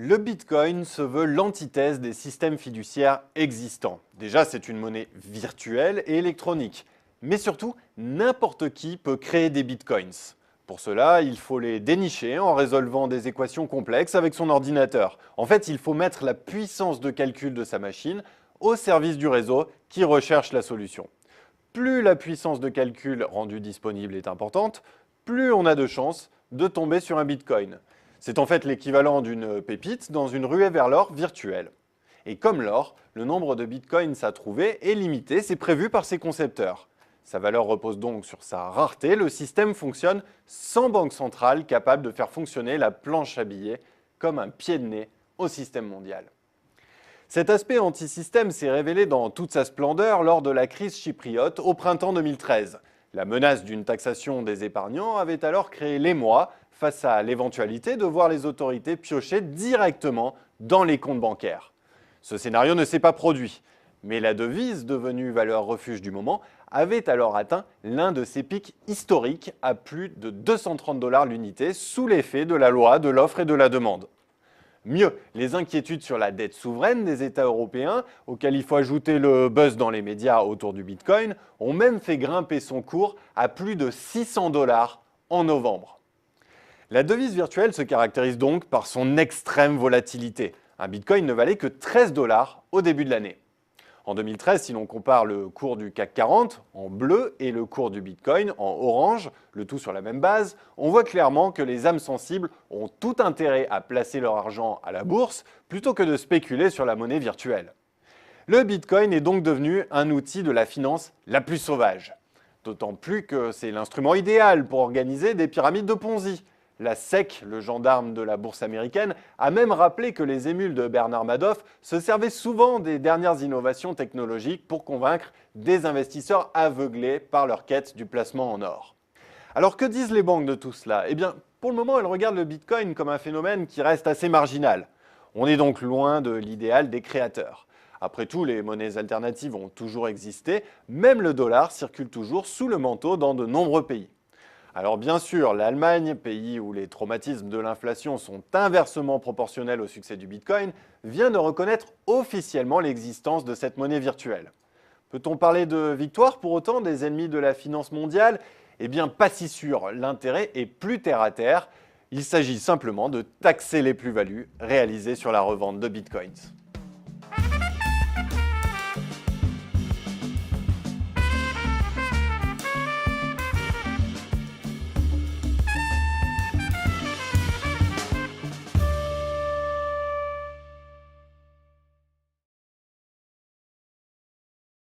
Le Bitcoin se veut l'antithèse des systèmes fiduciaires existants. Déjà, c'est une monnaie virtuelle et électronique. Mais surtout, n'importe qui peut créer des Bitcoins. Pour cela, il faut les dénicher en résolvant des équations complexes avec son ordinateur. En fait, il faut mettre la puissance de calcul de sa machine au service du réseau qui recherche la solution. Plus la puissance de calcul rendue disponible est importante, plus on a de chances de tomber sur un Bitcoin. C'est en fait l'équivalent d'une pépite dans une ruée vers l'or virtuelle. Et comme l'or, le nombre de bitcoins à trouver est limité, c'est prévu par ses concepteurs. Sa valeur repose donc sur sa rareté, le système fonctionne sans banque centrale capable de faire fonctionner la planche à billets comme un pied de nez au système mondial. Cet aspect anti-système s'est révélé dans toute sa splendeur lors de la crise chypriote au printemps 2013. La menace d'une taxation des épargnants avait alors créé l'émoi face à l'éventualité de voir les autorités piocher directement dans les comptes bancaires. Ce scénario ne s'est pas produit, mais la devise, devenue valeur refuge du moment, avait alors atteint l'un de ses pics historiques à plus de 230 $ l'unité sous l'effet de la loi de l'offre et de la demande. Mieux, les inquiétudes sur la dette souveraine des États européens, auxquelles il faut ajouter le buzz dans les médias autour du Bitcoin, ont même fait grimper son cours à plus de 600 $ en novembre. La devise virtuelle se caractérise donc par son extrême volatilité. Un Bitcoin ne valait que 13 $ au début de l'année. En 2013, si l'on compare le cours du CAC 40 en bleu et le cours du Bitcoin en orange, le tout sur la même base, on voit clairement que les âmes sensibles ont tout intérêt à placer leur argent à la bourse plutôt que de spéculer sur la monnaie virtuelle. Le Bitcoin est donc devenu un outil de la finance la plus sauvage. D'autant plus que c'est l'instrument idéal pour organiser des pyramides de Ponzi. La SEC, le gendarme de la bourse américaine, a même rappelé que les émules de Bernard Madoff se servaient souvent des dernières innovations technologiques pour convaincre des investisseurs aveuglés par leur quête du placement en or. Alors que disent les banques de tout cela? Eh bien, pour le moment, elles regardent le Bitcoin comme un phénomène qui reste assez marginal. On est donc loin de l'idéal des créateurs. Après tout, les monnaies alternatives ont toujours existé, même le dollar circule toujours sous le manteau dans de nombreux pays. Alors bien sûr, l'Allemagne, pays où les traumatismes de l'inflation sont inversement proportionnels au succès du Bitcoin, vient de reconnaître officiellement l'existence de cette monnaie virtuelle. Peut-on parler de victoire pour autant des ennemis de la finance mondiale? Eh bien pas si sûr, l'intérêt est plus terre à terre. Il s'agit simplement de taxer les plus-values réalisées sur la revente de Bitcoins.